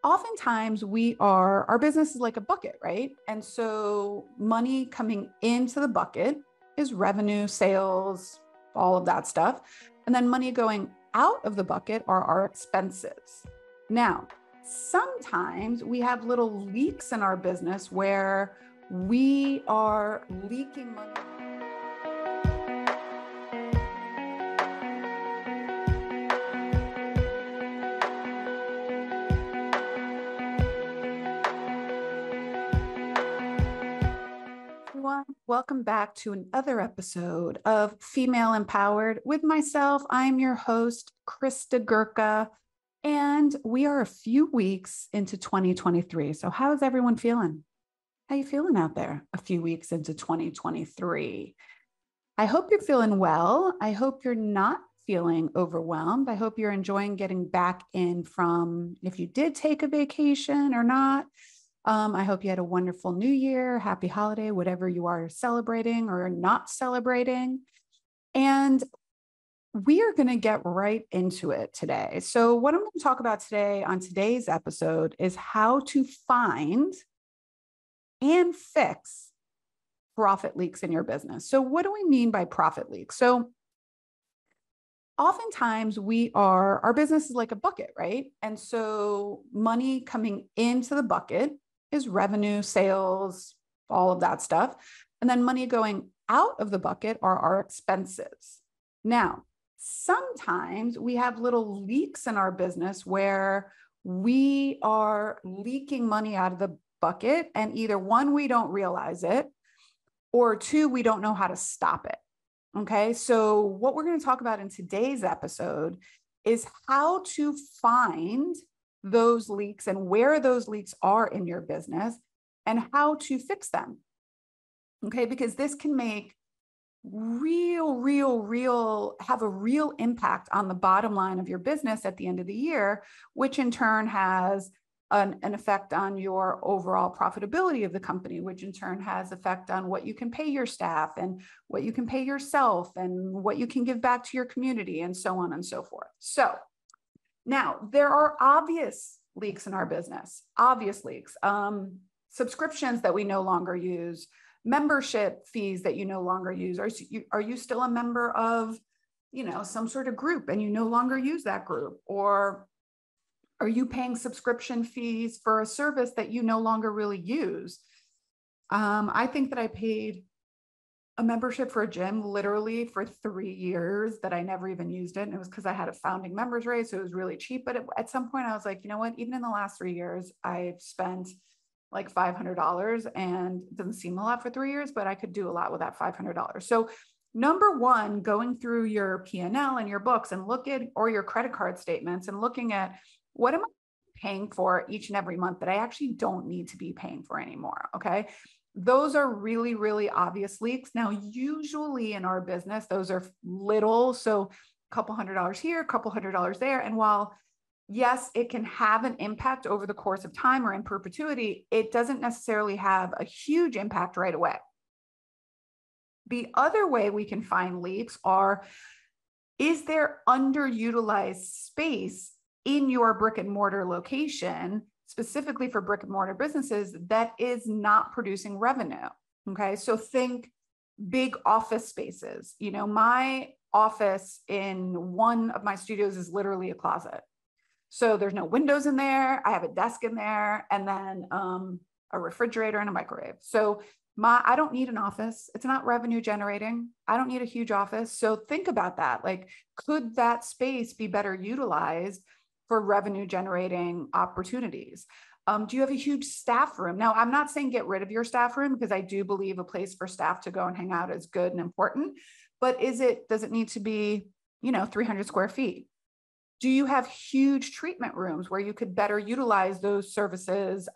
Oftentimes our business is like a bucket, right? And so money coming into the bucket is revenue, sales, all of that stuff. And then money going out of the bucket are our expenses. Now, sometimes we have little leaks in our business where we are leaking money. Everyone, welcome back to another episode of Female Empowered with myself. I'm your host, Krista Gurka, and we are a few weeks into 2023. So how is everyone feeling? How you feeling out there a few weeks into 2023? I hope you're feeling well. I hope you're not feeling overwhelmed. I hope you're enjoying getting back in from if you did take a vacation or not. I hope you had a wonderful new year, happy holiday, whatever you are celebrating or not celebrating. And we are going to get right into it today. So what I'm going to talk about today on today's episode is how to find and fix profit leaks in your business. So what do we mean by profit leaks? So oftentimes our business is like a bucket, right? And so money coming into the bucket is revenue, sales, all of that stuff. And then money going out of the bucket are our expenses. Now, sometimes we have little leaks in our business where we are leaking money out of the bucket, and either one, we don't realize it, or two, we don't know how to stop it. Okay, so what we're going to talk about in today's episode is how to find those leaks and where those leaks are in your business and how to fix them. Okay, because this can make have a real impact on the bottom line of your business at the end of the year, which in turn has an effect on your overall profitability of the company, which in turn has effect on what you can pay your staff and what you can pay yourself and what you can give back to your community and so on and so forth. So now there are obvious leaks in our business, obvious leaks, subscriptions that we no longer use, membership fees that you no longer use. Are you still a member of, some sort of group and you no longer use that group? Or are you paying subscription fees for a service that you no longer really use? I think that I paid a membership for a gym literally for 3 years that I never even used it. And it was because I had a founding members rate. So it was really cheap. But at some point I was like, you know what, even in the last 3 years, I've spent like $500, and it doesn't seem a lot for 3 years, but I could do a lot with that $500. So number one, going through your P&L and your books and or your credit card statements and looking at what am I paying for each and every month that I actually don't need to be paying for anymore. Okay. Those are really, really obvious leaks. Now, usually in our business, those are little. So a couple $100 here, a couple $100 there. And while yes, it can have an impact over the course of time or in perpetuity, it doesn't necessarily have a huge impact right away. The other way we can find leaks is there underutilized space in your brick and mortar location, specifically for brick and mortar businesses, that is not producing revenue? Okay, so think big office spaces. My office in one of my studios is literally a closet. So there's no windows in there. I have a desk in there, and then a refrigerator and a microwave. So I don't need an office. It's not revenue generating. I don't need a huge office. So think about that. Like, could that space be better utilized for revenue generating opportunities? Do you have a huge staff room? Now, I'm not saying get rid of your staff room, because I do believe a place for staff to go and hang out is good and important. But does it need to be, 300 square feet? Do you have huge treatment rooms where you could better utilize those services,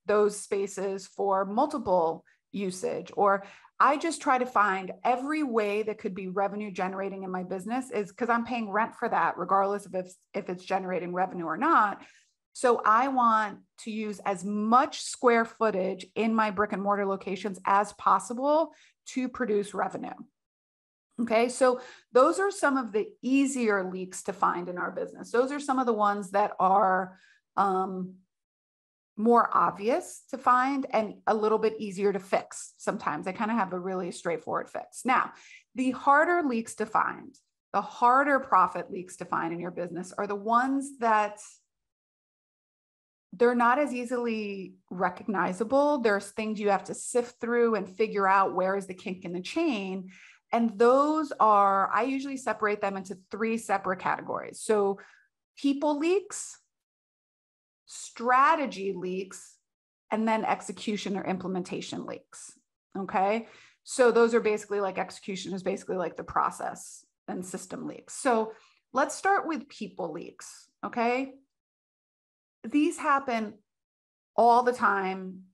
those spaces for multiple usage? Or I just try to find every way that could be revenue generating in my business, is because I'm paying rent for that, regardless of if it's generating revenue or not. So I want to use as much square footage in my brick and mortar locations as possible to produce revenue. Okay, so those are some of the easier leaks to find in our business. Those are some of the ones that are more obvious to find and a little bit easier to fix. Sometimes they kind of have a really straightforward fix. Now, the harder leaks to find, the harder profit leaks to find in your business are the ones that they're not as easily recognizable. There's things you have to sift through and figure out where is the kink in the chain. And those are, I usually separate them into 3 separate categories. So people leaks, strategy leaks, and then execution or implementation leaks. Okay. So those are basically like execution is basically like the process and system leaks. So let's start with people leaks. Okay. These happen all the time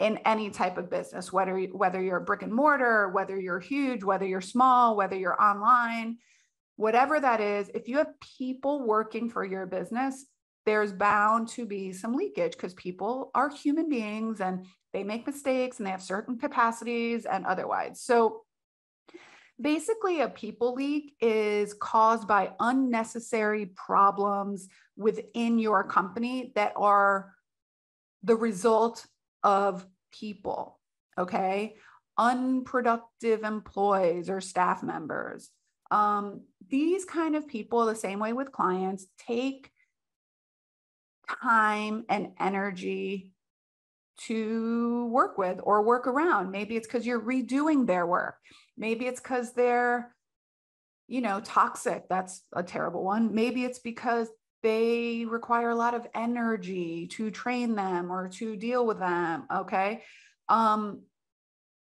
in any type of business, whether you're a brick and mortar, whether you're huge, whether you're small, whether you're online, whatever that is. If you have people working for your business, there's bound to be some leakage because people are human beings and they make mistakes and they have certain capacities and otherwise. So basically, a people leak is caused by unnecessary problems within your company that are the result of people, okay? Unproductive employees or staff members. These kind of people, the same way with clients, take time and energy to work with or work around. Maybe it's because you're redoing their work. Maybe it's because they're, toxic. That's a terrible one. Maybe it's because they require a lot of energy to train them or to deal with them. Okay.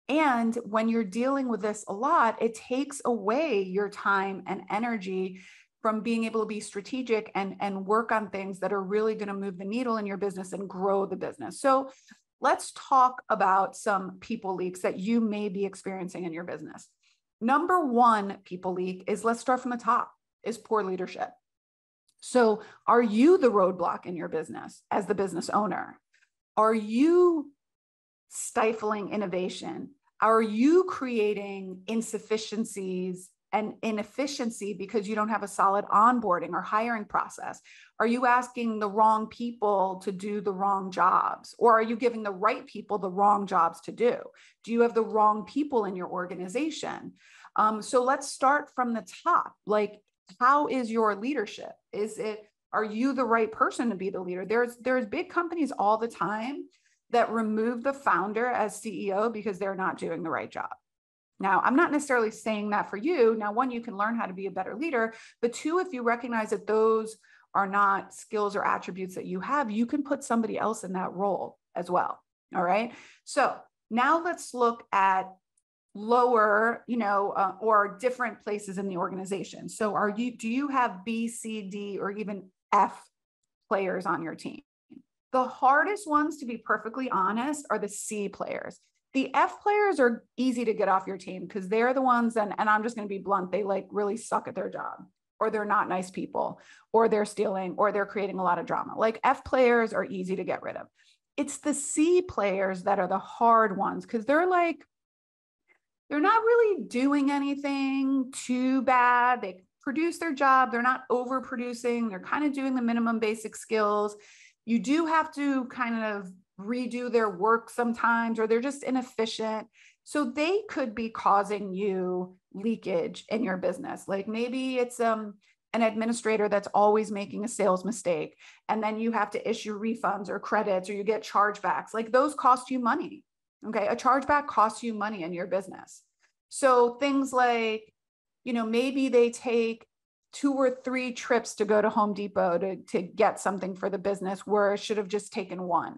And when you're dealing with this a lot, it takes away your time and energy from being able to be strategic and work on things that are really going to move the needle in your business and grow the business. So let's talk about some people leaks that you may be experiencing in your business. Number 1 people leak is, let's start from the top, is poor leadership. So are you the roadblock in your business as the business owner? Are you stifling innovation? Are you creating insufficiencies and inefficiency because you don't have a solid onboarding or hiring process? Are you asking the wrong people to do the wrong jobs? Or are you giving the right people the wrong jobs to do? Do you have the wrong people in your organization? So let's start from the top. Like, how is your leadership? Are you the right person to be the leader? There's big companies all the time that remove the founder as CEO because they're not doing the right job. Now, I'm not necessarily saying that for you. Now, 1, you can learn how to be a better leader, but 2, if you recognize that those are not skills or attributes that you have, you can put somebody else in that role as well. All right. So now let's look at lower, or different places in the organization. So do you have B, C, D, or even F players on your team? The hardest ones, to be perfectly honest, are the C players. The F players are easy to get off your team because they're the ones, and I'm just going to be blunt, they like really suck at their job, or they're not nice people, or they're stealing, or they're creating a lot of drama. Like, F players are easy to get rid of. It's the C players that are the hard ones because they're not really doing anything too bad. They produce their job. They're not overproducing. They're kind of doing the minimum basic skills. You do have to kind of redo their work sometimes, or they're just inefficient. So they could be causing you leakage in your business. Like, maybe it's an administrator that's always making a sales mistake, and then you have to issue refunds or credits, or you get chargebacks. Like, those cost you money. Okay. A chargeback costs you money in your business. So things like, maybe they take 2 or 3 trips to go to Home Depot to get something for the business where it should have just taken 1.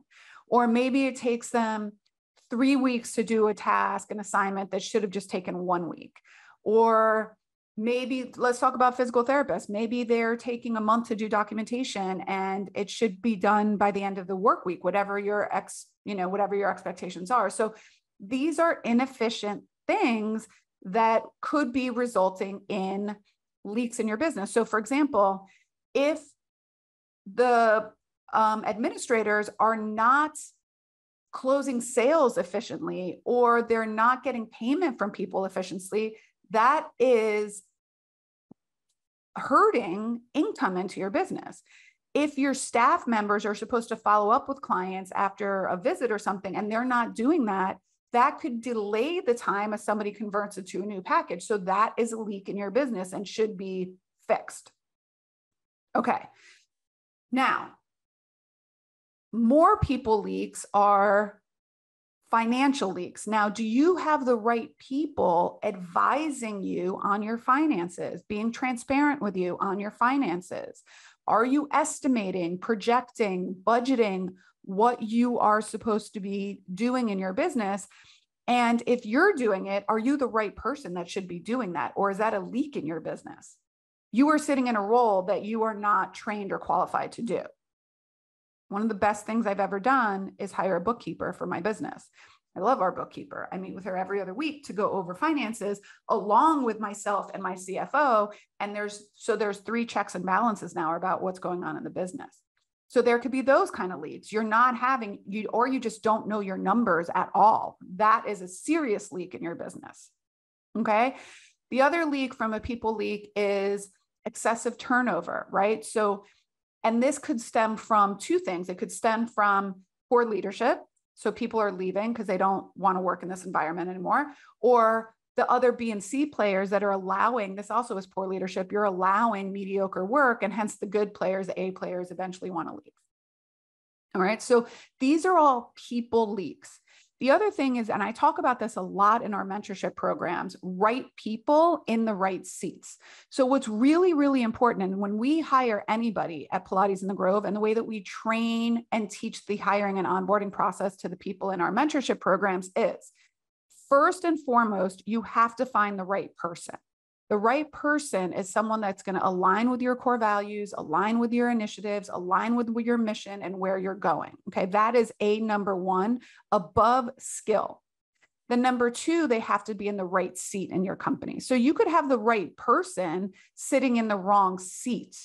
Or maybe it takes them 3 weeks to do a task, an assignment that should have just taken 1 week. Or maybe, let's talk about physical therapists. Maybe they're taking a month to do documentation and it should be done by the end of the work week, whatever your expectations are. So these are inefficient things that could be resulting in leaks in your business. So for example, if the administrators are not closing sales efficiently, or they're not getting payment from people efficiently, that is hurting income into your business. if your staff members are supposed to follow up with clients after a visit or something, and they're not doing that, that could delay the time as somebody converts it to a new package. So that is a leak in your business and should be fixed. Okay. Now, more people leaks are financial leaks. Now, do you have the right people advising you on your finances, being transparent with you on your finances? Are you estimating, projecting, budgeting what you are supposed to be doing in your business? And if you're doing it, are you the right person that should be doing that? Or is that a leak in your business? You are sitting in a role that you are not trained or qualified to do. One of the best things I've ever done is hire a bookkeeper for my business. I love our bookkeeper. I meet with her every other week to go over finances along with myself and my CFO. And there's 3 checks and balances now about what's going on in the business. So there could be those kind of leaks. You're not having or you just don't know your numbers at all. That is a serious leak in your business. Okay. The other leak from a people leak is excessive turnover, right? So, and this could stem from 2 things. It could stem from poor leadership. So people are leaving because they don't want to work in this environment anymore. Or the other B and C players that are allowing, this also is poor leadership, you're allowing mediocre work, and hence the good players, the A players, eventually want to leave. All right. So these are all people leaks. The other thing is, and I talk about this a lot in our mentorship programs, right people in the right seats. So what's really, really important, and when we hire anybody at Pilates in the Grove, and the way that we train and teach the hiring and onboarding process to the people in our mentorship programs is, first and foremost, you have to find the right person. The right person is someone that's going to align with your core values, align with your initiatives, align with your mission and where you're going. Okay. That is number 1 above skill. The number 2, they have to be in the right seat in your company. So you could have the right person sitting in the wrong seat,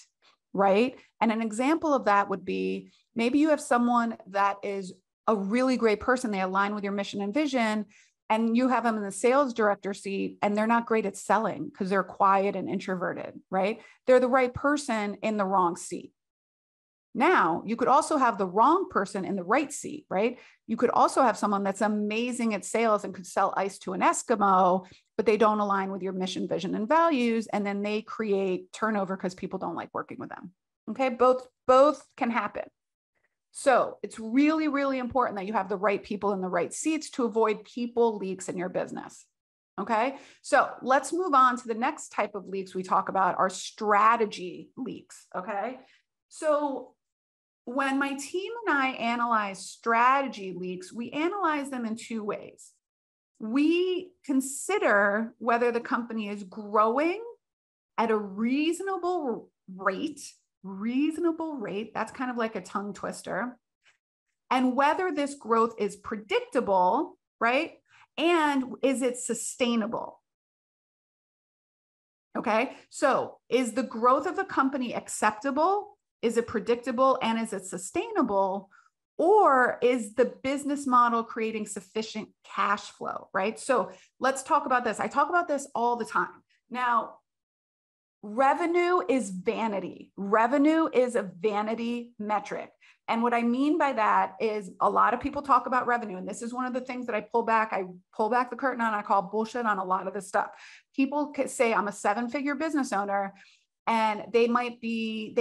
right? And an example of that would be, maybe you have someone that is a really great person. They align with your mission and vision, and you have them in the sales director seat, and they're not great at selling because they're quiet and introverted, right? They're the right person in the wrong seat. Now, you could also have the wrong person in the right seat, right? You could also have someone that's amazing at sales and could sell ice to an Eskimo, but they don't align with your mission, vision, and values. And then they create turnover because people don't like working with them. Okay. Both can happen. So it's really, really important that you have the right people in the right seats to avoid people leaks in your business. Okay. So let's move on to the next type of leaks we talk about, are strategy leaks. Okay. So when my team and I analyze strategy leaks, we analyze them in 2 ways. We consider whether the company is growing at a reasonable rate. That's kind of like a tongue twister. And whether this growth is predictable, right? And is it sustainable? Okay. So is the growth of the company acceptable? Is it predictable? And is it sustainable? Or is the business model creating sufficient cash flow, right? So let's talk about this. I talk about this all the time. Now, revenue is vanity. Revenue is a vanity metric. And what I mean by that is, a lot of people talk about revenue. And this is one of the things that I pull back the curtain on. I call bullshit on a lot of this stuff. People say I'm a 7-figure business owner, and they might be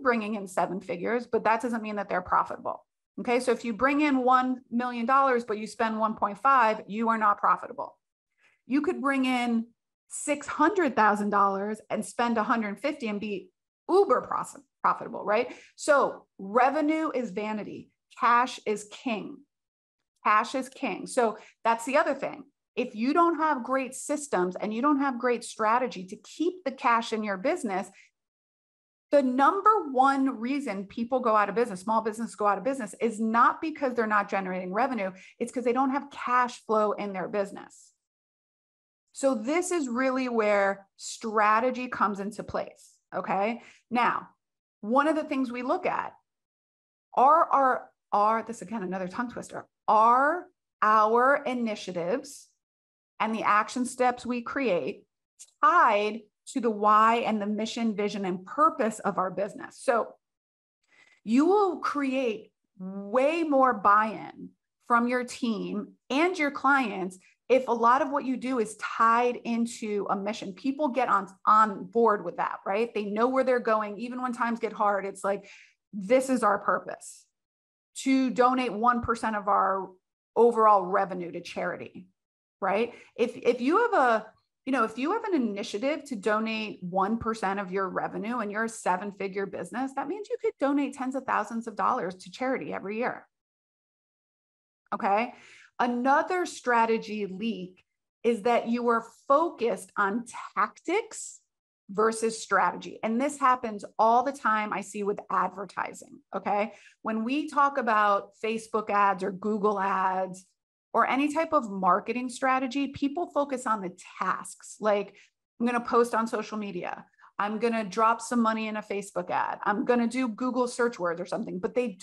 bringing in 7 figures, but that doesn't mean that they're profitable. Okay. So if you bring in $1 million, but you spend 1.5, you are not profitable. You could bring in $600,000 and spend 150 and be uber profitable, right? So revenue is vanity. Cash is king. Cash is king. So that's the other thing. If you don't have great systems and you don't have great strategy to keep the cash in your business, the number 1 reason people go out of business, small businesses go out of business, is not because they're not generating revenue. It's because they don't have cash flow in their business. So this is really where strategy comes into place. Okay. Now, one of the things we look at are this, again, another tongue twister, are our initiatives and the action steps we create tied to the why and the mission, vision, and purpose of our business. So You will create way more buy-in from your team and your clients if a lot of what you do is tied into a mission. People get on board with that, right? They know where they're going. Even when times get hard, it's like, this is our purpose, to donate 1% of our overall revenue to charity, right? If you have if you have an initiative to donate 1% of your revenue and you're a 7-figure business, that means you could donate tens of thousands of dollars to charity every year. Okay. Another strategy leak is that you are focused on tactics versus strategy. And this happens all the time, I see, with advertising. Okay. When we talk about Facebook ads or Google ads or any type of marketing strategy, people focus on the tasks. Like, I'm going to post on social media. I'm going to drop some money in a Facebook ad. I'm going to do Google search words or something, but they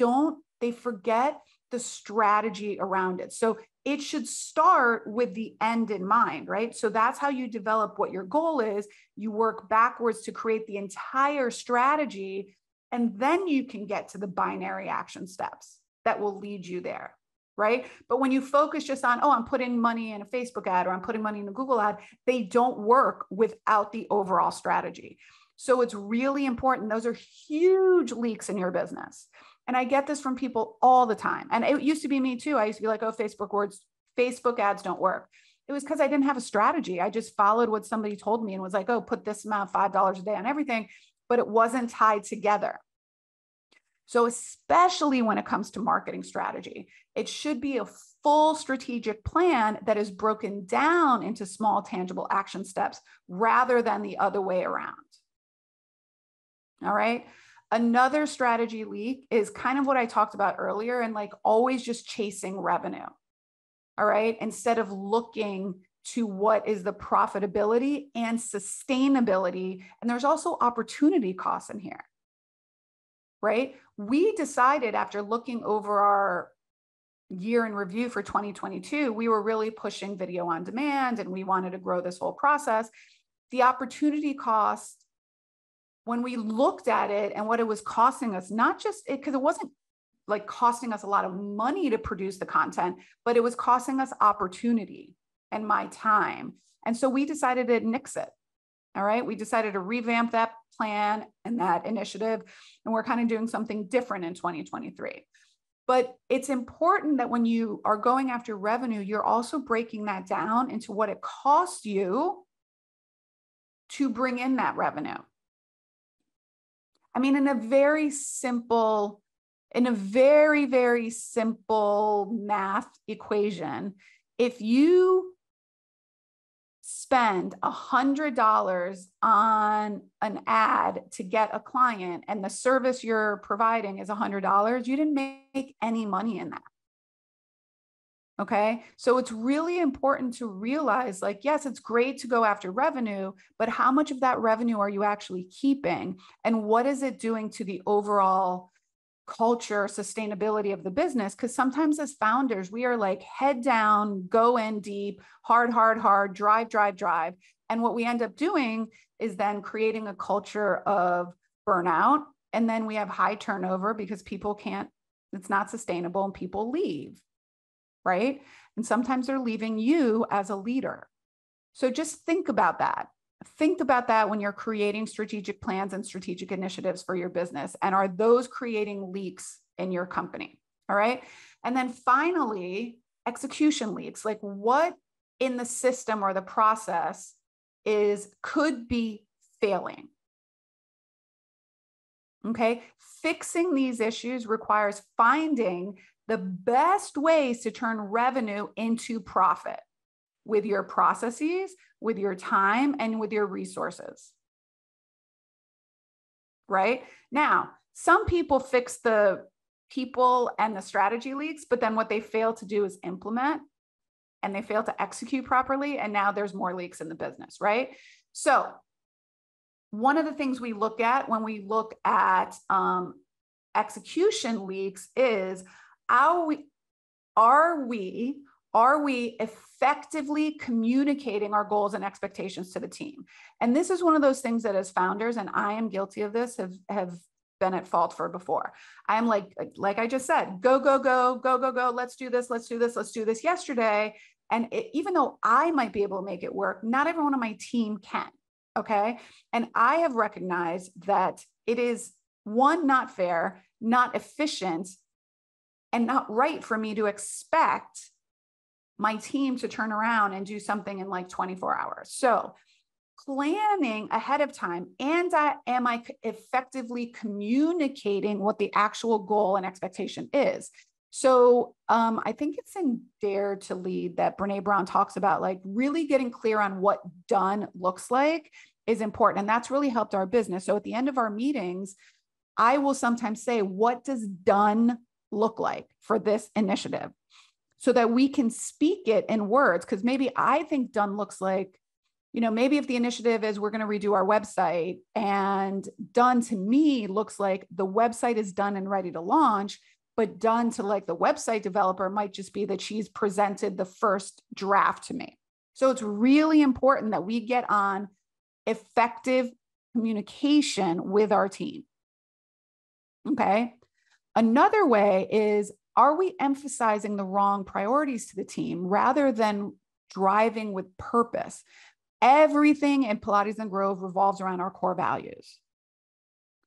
forget the strategy around it. So it should start with the end in mind, right? So that's how you develop what your goal is. You work backwards to create the entire strategy, and then you can get to the binary action steps that will lead you there, right? But when you focus just on, oh, I'm putting money in a Facebook ad or I'm putting money in a Google ad, they don't work without the overall strategy. So it's really important. Those are huge leaks in your business. And I get this from people all the time. And it used to be me too. I used to be like, oh, Facebook ads don't work. It was because I didn't have a strategy. I just followed what somebody told me and was like, oh, put this amount, $5 a day on everything, but it wasn't tied together. So especially when it comes to marketing strategy, it should be a full strategic plan that is broken down into small, tangible action steps rather than the other way around. All right. Another strategy leak is kind of what I talked about earlier, and like always just chasing revenue. All right. Instead of looking to what is the profitability and sustainability. And there's also opportunity costs in here, right? We decided after looking over our year in review for 2022, we were really pushing video on demand and we wanted to grow this whole process. The opportunity cost, when we looked at it and what it was costing us, not just it, because it wasn't like costing us a lot of money to produce the content, but it was costing us opportunity and my time. And so we decided to nix it. All right. We decided to revamp that plan and that initiative. And we're kind of doing something different in 2023. But it's important that when you are going after revenue, you're also breaking that down into what it costs you to bring in that revenue. I mean, in a very, very simple math equation, if you spend $100 on an ad to get a client and the service you're providing is $100, you didn't make any money in that. Okay. So it's really important to realize, like, yes, it's great to go after revenue, but how much of that revenue are you actually keeping? And what is it doing to the overall culture, sustainability of the business? Because sometimes as founders, we are like head down, go in deep, hard, drive. And what we end up doing is then creating a culture of burnout. And then we have high turnover because people can't, it's not sustainable and people leave. Right? And sometimes they're leaving you as a leader. So just think about that. Think about that when you're creating strategic plans and strategic initiatives for your business. And are those creating leaks in your company? All right. And then finally, execution leaks. Like, what in the system or the process could be failing? Okay. Fixing these issues requires finding the best ways to turn revenue into profit with your processes, with your time, and with your resources. Right? Now, some people fix the people and the strategy leaks, but then what they fail to do is implement, and they fail to execute properly. And now there's more leaks in the business, right? So one of the things we look at when we look at execution leaks is, are we effectively communicating our goals and expectations to the team? And this is one of those things that as founders, and I am guilty of this, have been at fault for before. I'm like I just said, go, go, go, go, go, go. Let's do this. Let's do this. Let's do this yesterday. And even though I might be able to make it work, not everyone on my team can. Okay. And I have recognized that it is one, not fair, not efficient, and not right for me to expect my team to turn around and do something in like 24 hours. So planning ahead of time, and am I effectively communicating what the actual goal and expectation is? So I think it's in Dare to Lead that Brene Brown talks about, like, really getting clear on what done looks like is important. And that's really helped our business. So at the end of our meetings, I will sometimes say, what does done look like for this initiative? So that we can speak it in words. Because maybe I think done looks like, maybe if the initiative is we're going to redo our website, and done to me looks like the website is done and ready to launch, but done to like the website developer might just be that she's presented the first draft to me. So it's really important that we get on effective communication with our team. Okay. Another way is, are we emphasizing the wrong priorities to the team rather than driving with purpose? Everything in Pilates and Grove revolves around our core values.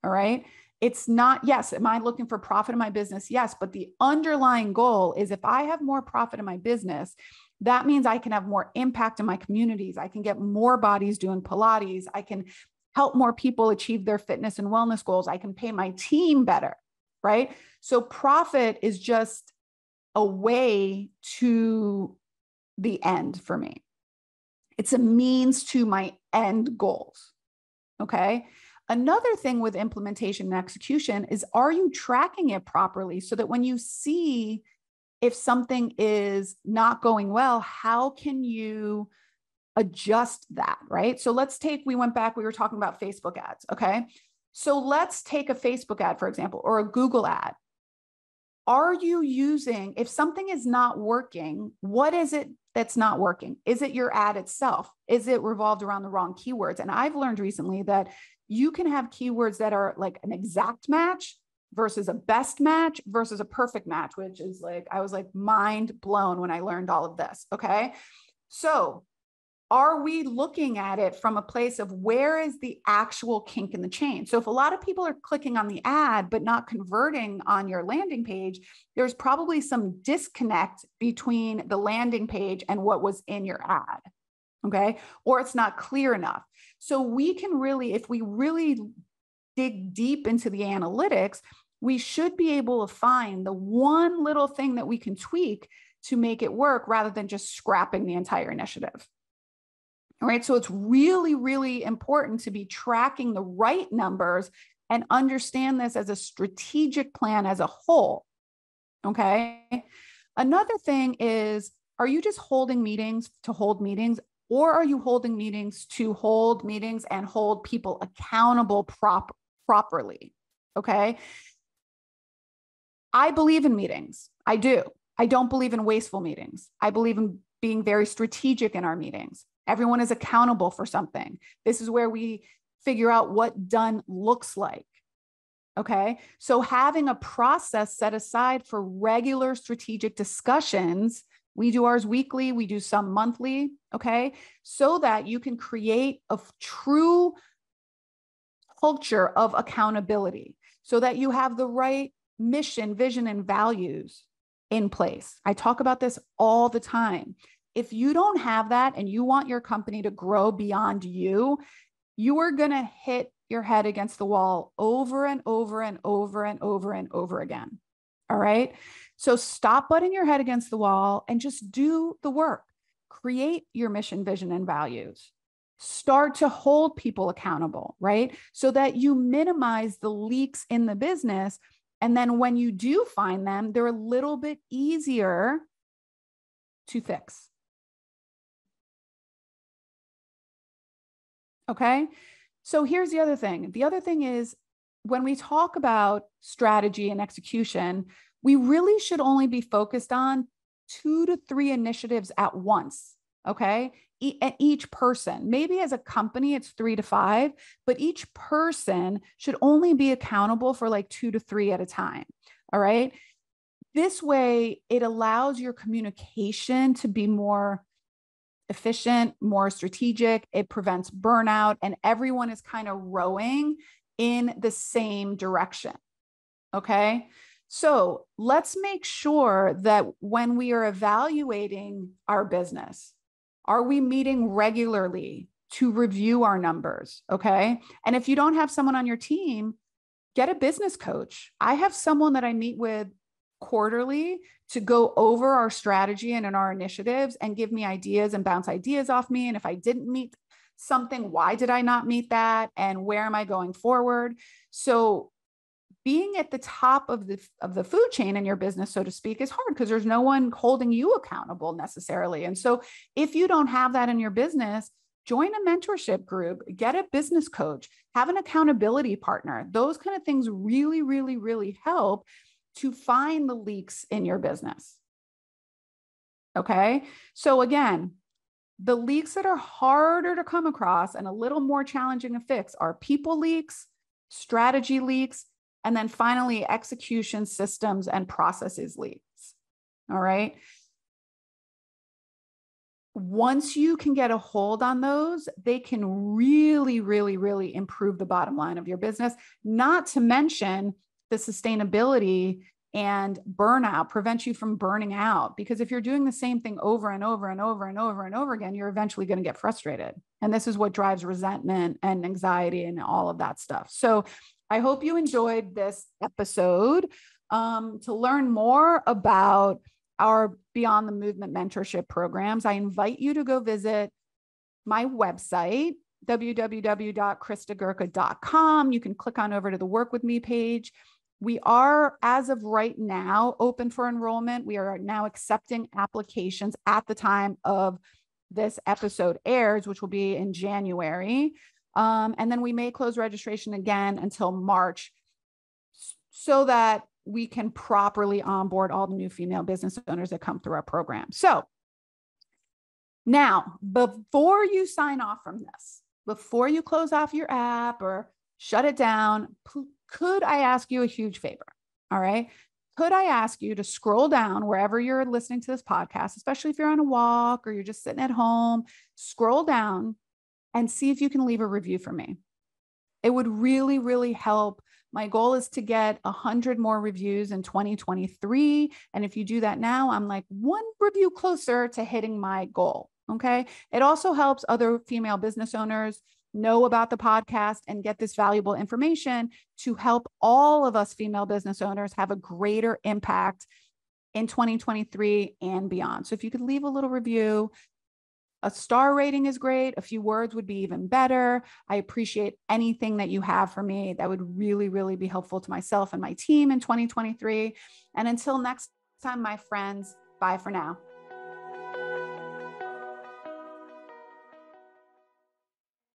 All right. It's not, yes, am I looking for profit in my business? Yes. But the underlying goal is, if I have more profit in my business, that means I can have more impact in my communities. I can get more bodies doing Pilates. I can help more people achieve their fitness and wellness goals. I can pay my team better, right? So profit is just a way to the end for me. It's a means to my end goals. Okay. Another thing with implementation and execution is, are you tracking it properly so that when you see if something is not going well, how can you adjust that, right? So we went back, we were talking about Facebook ads. Okay. So let's take a Facebook ad, for example, or a Google ad. Are you using, if something is not working, what is it that's not working? Is it your ad itself? Is it revolved around the wrong keywords? And I've learned recently that you can have keywords that are like an exact match versus a best match versus a perfect match, which is like, I was like mind blown when I learned all of this. Okay. So are we looking at it from a place of where is the actual kink in the chain? So if a lot of people are clicking on the ad, but not converting on your landing page, there's probably some disconnect between the landing page and what was in your ad. Okay. Or it's not clear enough. So we can really, if we really dig deep into the analytics, we should be able to find the one little thing that we can tweak to make it work rather than just scrapping the entire initiative. All right. So it's really, really important to be tracking the right numbers and understand this as a strategic plan as a whole. Okay. Another thing is, are you just holding meetings to hold meetings, or are you holding meetings to hold meetings and hold people accountable properly? Okay. I believe in meetings. I do. I don't believe in wasteful meetings. I believe in being very strategic in our meetings. Everyone is accountable for something. This is where we figure out what done looks like. Okay. So having a process set aside for regular strategic discussions, we do ours weekly, we do some monthly. Okay. So that you can create a true culture of accountability, so that you have the right mission, vision, and values in place. I talk about this all the time. If you don't have that and you want your company to grow beyond you, you are going to hit your head against the wall over and over and over and over and over again. All right. So stop butting your head against the wall and just do the work. Create your mission, vision, and values. Start to hold people accountable, right? So that you minimize the leaks in the business. And then when you do find them, they're a little bit easier to fix. Okay. So here's the other thing. The other thing is, when we talk about strategy and execution, we really should only be focused on 2 to 3 initiatives at once. Okay. each person. Maybe as a company, it's 3 to 5, but each person should only be accountable for like 2 to 3 at a time. All right. This way, it allows your communication to be more efficient, more strategic. It prevents burnout, and everyone is kind of rowing in the same direction. Okay. So let's make sure that when we are evaluating our business, are we meeting regularly to review our numbers? Okay. And if you don't have someone on your team, get a business coach. I have someone that I meet with quarterly to go over our strategy and in our initiatives and give me ideas and bounce ideas off me. And if I didn't meet something, why did I not meet that? And where am I going forward? So being at the top of the food chain in your business, so to speak, is hard because there's no one holding you accountable necessarily. And so if you don't have that in your business, join a mentorship group, get a business coach, have an accountability partner. Those kind of things really, really, really help to find the leaks in your business. Okay. So again, the leaks that are harder to come across and a little more challenging to fix are people leaks, strategy leaks, and then finally execution systems and processes leaks. All right. Once you can get a hold on those, they can really, really, really improve the bottom line of your business, not to mention the sustainability and burnout, prevent you from burning out. Because if you're doing the same thing over and over and over and over and over again, you're eventually going to get frustrated. And this is what drives resentment and anxiety and all of that stuff. So I hope you enjoyed this episode. To learn more about our Beyond the Movement mentorship programs, I invite you to go visit my website, www.kristagurka.com. You can click on over to the Work With Me page. We are, as of right now, open for enrollment. We are now accepting applications at the time of this episode airs, which will be in January. And then we may close registration again until March so that we can properly onboard all the new female business owners that come through our program. So now, before you sign off from this, before you close off your app or shut it down, could I ask you a huge favor? All right. Could I ask you to scroll down wherever you're listening to this podcast, especially if you're on a walk or you're just sitting at home, scroll down and see if you can leave a review for me. It would really, really help. My goal is to get 100 more reviews in 2023. And if you do that now, I'm like one review closer to hitting my goal. Okay. It also helps other female business owners know about the podcast and get this valuable information to help all of us female business owners have a greater impact in 2023 and beyond. So if you could leave a little review, a star rating is great. A few words would be even better. I appreciate anything that you have for me. That would really, really be helpful to myself and my team in 2023. And until next time, my friends, bye for now.